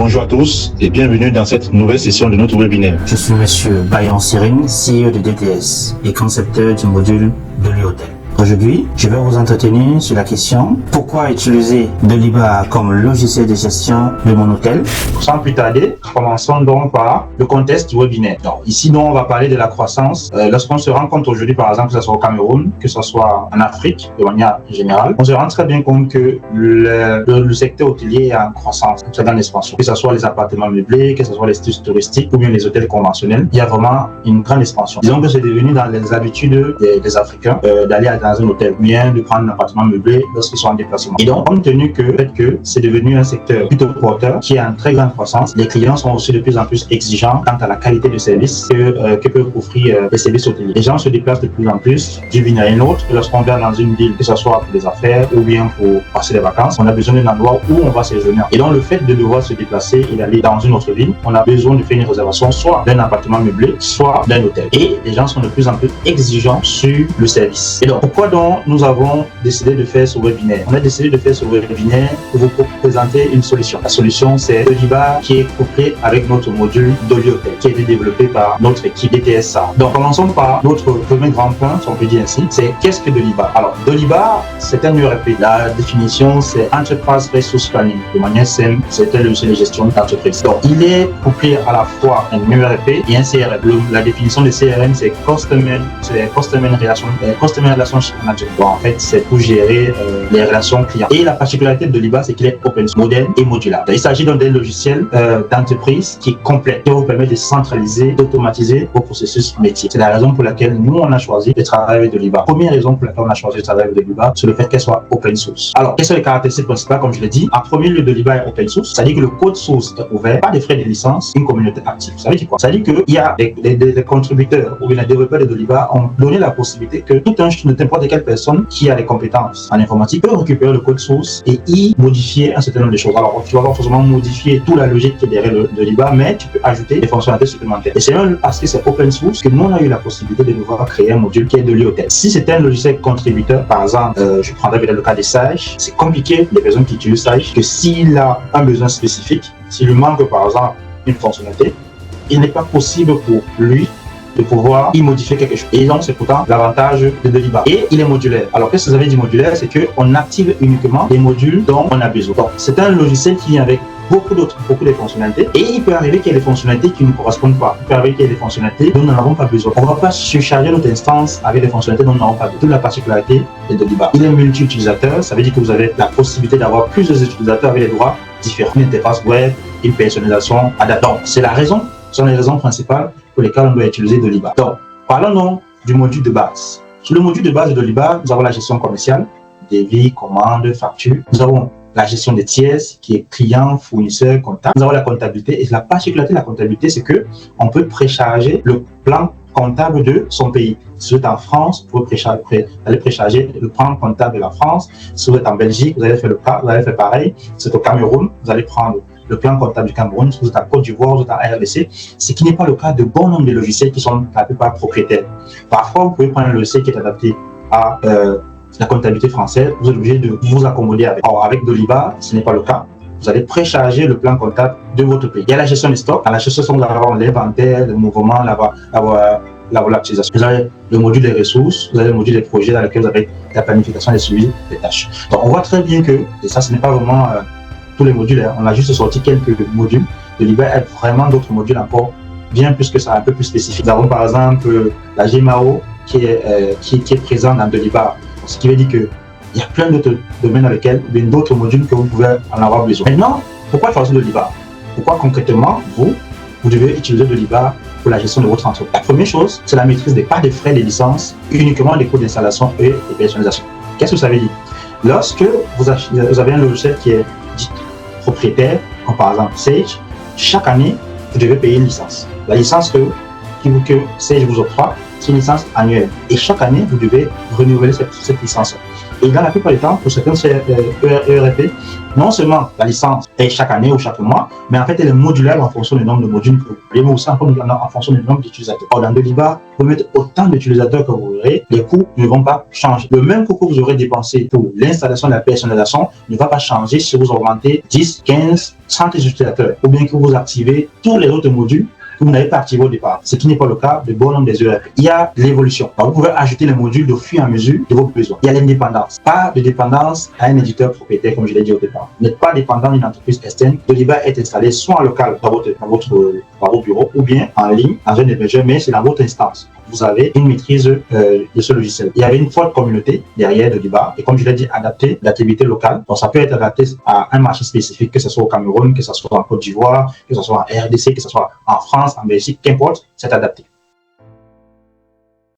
Bonjour à tous et bienvenue dans cette nouvelle session de notre webinaire. Je suis Monsieur Bayon Serine, CEO de DTS et concepteur du module de l'hôtel. Aujourd'hui, je vais vous entretenir sur la question pourquoi utiliser Doliba comme logiciel de gestion de mon hôtel. Sans plus tarder, commençons donc par le contexte du webinaire. Donc, ici, on va parler de la croissance. Lorsqu'on se rend compte aujourd'hui, par exemple, que ce soit au Cameroun, que ce soit en Afrique, de manière générale, on se rend très bien compte que le secteur hôtelier est en croissance, c'est dans l'expansion. Que ce soit les appartements meublés, que ce soit les sites touristiques ou bien les hôtels conventionnels, il y a vraiment une grande expansion. Disons que c'est devenu dans les habitudes des Africains d'aller dans un hôtel, bien de prendre un appartement meublé lorsqu'ils sont en déplacement. Et donc, compte tenu que c'est devenu un secteur plutôt porteur qui est en très grande croissance, les clients sont aussi de plus en plus exigeants quant à la qualité de service que peuvent offrir les services hôteliers. Les gens se déplacent de plus en plus d'une ville à une autre. Et lorsqu'on vient dans une ville, que ce soit pour des affaires ou bien pour passer des vacances, on a besoin d'un endroit où on va séjourner. Et donc, le fait de devoir se déplacer et d'aller dans une autre ville, on a besoin de faire une réservation soit d'un appartement meublé, soit d'un hôtel. Et les gens sont de plus en plus exigeants sur le service. Et donc, pourquoi donc nous avons décidé de faire ce webinaire? On a décidé de faire ce webinaire pour vous présenter une solution. La solution, c'est Doliba qui est couplé avec notre module Doli Hotel qui a été développé par notre équipe DTSA. Donc, commençons par notre premier grand point, si on peut dire ainsi, c'est qu'est-ce que Doliba? Alors, Doliba, c'est un ERP. La définition, c'est Enterprise Resource Planning. De manière simple, c'est un logiciel de gestion d'entreprise. Donc, il est couplé à la fois un ERP et un CRM. La définition de CRM, c'est Customer Relationship Manager. Donc, en fait, c'est pour gérer les relations clients. Et la particularité de Doliba, c'est qu'il est open source, moderne et modulaire. Il s'agit d'un logiciel d'entreprise qui est complet, qui vous permet de centraliser, d'automatiser vos processus métiers. C'est la raison pour laquelle nous, on a choisi de travailler avec Doliba. Première raison pour laquelle on a choisi de travailler avec Doliba, c'est le fait qu'elle soit open source. Alors, quelles sont les caractéristiques principales? Comme je l'ai dit, en premier lieu, Doliba est open source, c'est-à-dire que le code source est ouvert, pas de frais de licence, une communauté active. Ça veut dire quoi? Ça veut dire qu'il y a des contributeurs ou bien des développeurs de Doliba ont donné la possibilité que n'importe quelle personne qui a des compétences en informatique peut récupérer le code source et y modifier un certain nombre de choses. Alors, tu vas pas forcément modifier toute la logique qui est derrière le Doliba, mais tu peux ajouter des fonctionnalités supplémentaires. Et c'est même parce que c'est open source que nous, on a eu la possibilité de pouvoir créer un module qui est Doli Hotel. Si c'était un logiciel contributeur, par exemple, je prendrais peut-être le cas des Sage, c'est compliqué, les personnes qui utilisent Sage, que s'il a un besoin spécifique, s'il lui manque, par exemple, une fonctionnalité, il n'est pas possible pour lui de pouvoir y modifier quelque chose. Et donc, c'est pourtant l'avantage de Doliba. Et il est modulaire. Alors, qu'est-ce que ça veut dire modulaire? C'est qu'on active uniquement les modules dont on a besoin. Donc, c'est un logiciel qui vient avec beaucoup de fonctionnalités. Et il peut arriver qu'il y ait des fonctionnalités qui ne correspondent pas. Il peut arriver qu'il y ait des fonctionnalités dont nous n'avons pas besoin. On ne va pas surcharger notre instance avec des fonctionnalités dont nous n'avons pas besoin. Toute la particularité de Doliba. Il est multi-utilisateur. Ça veut dire que vous avez la possibilité d'avoir plusieurs utilisateurs avec des droits différents. Une interface web, une personnalisation adaptée. Donc, c'est la raison. Ce sont les raisons principales pour lesquelles on doit utiliser Doliba. Donc, parlons du module de base. Sur le module de base de Doliba, nous avons la gestion commerciale, devis, commandes, factures. Nous avons la gestion des tiers, qui est client, fournisseur, comptable. Nous avons la comptabilité. Et la particularité de la comptabilité, c'est qu'on peut précharger le plan comptable de son pays. Si vous êtes en France, vous allez précharger le plan comptable de la France. Si vous êtes en Belgique, vous allez faire pareil. Si vous êtes au Cameroun, vous allez prendre le plan comptable du Cameroun. Si vous êtes à Côte d'Ivoire, vous êtes à RDC, ce qui n'est pas le cas de bon nombre de logiciels qui sont la plupart propriétaires. Parfois, vous pouvez prendre un logiciel qui est adapté à la comptabilité française, vous êtes obligé de vous accommoder avec. Or, avec Doliba, ce n'est pas le cas. Vous allez précharger le plan comptable de votre pays. Il y a la gestion des stocks. Dans la gestion, vous allez avoir l'inventaire, le mouvement, la volatilisation. Vous avez le module des ressources, vous avez le module des projets dans lequel vous avez la planification et le suivi des tâches. Donc, on voit très bien que, et ça, ce n'est pas vraiment tous les modules, hein. On a juste sorti quelques modules. Doliba a vraiment d'autres modules encore, bien plus que ça, un peu plus spécifiques. Nous avons par exemple la GMAO qui est présente dans Doliba. Ce qui veut dire qu'il y a plein d'autres domaines dans lesquels, d'autres modules que vous pouvez en avoir besoin. Maintenant, pourquoi choisir Doliba? Pourquoi concrètement, vous devez utiliser Doliba pour la gestion de votre entreprise? La première chose, c'est la maîtrise des pas de frais de licence, uniquement des coûts d'installation et de personnalisation. Qu'est-ce que ça veut dire? Lorsque vous avez un logiciel qui est dit propriétaire, comme par exemple Sage, chaque année, vous devez payer une licence. La licence que Sage vous octroie, c'est une licence annuelle. Et chaque année, vous devez renouveler cette licence. Et dans la plupart du temps, pour certains ERP, non seulement la licence est chaque année ou chaque mois, mais en fait, elle est modulable en fonction du nombre de modules que vous voulez, mais aussi en fonction du nombre d'utilisateurs. Or, dans Deliba, vous mettez autant d'utilisateurs que vous voulez, les coûts ne vont pas changer. Le même coût que vous aurez dépensé pour l'installation et la personnalisation ne va pas changer si vous augmentez 10, 15, 100 utilisateurs, ou bien que vous activez tous les autres modules que vous n'avez pas activé au départ, ce qui n'est pas le cas de bon nombre des ERP. Il y a l'évolution. Vous pouvez ajouter les modules au fur et à mesure de vos besoins. Il y a l'indépendance. Pas de dépendance à un éditeur propriétaire, comme je l'ai dit au départ. Vous n'êtes pas dépendant d'une entreprise externe. Deliba est installé soit en local dans votre bureau, ou bien en ligne, dans un hébergeur, mais c'est dans votre instance. Vous avez une maîtrise de ce logiciel. Il y avait une forte communauté derrière Deliba, et comme je l'ai dit, adapté d'activités locales. Donc, ça peut être adapté à un marché spécifique, que ce soit au Cameroun, que ce soit en Côte d'Ivoire, que ce soit en RDC, que ce soit en France, en Belgique, qu'importe, c'est adapté.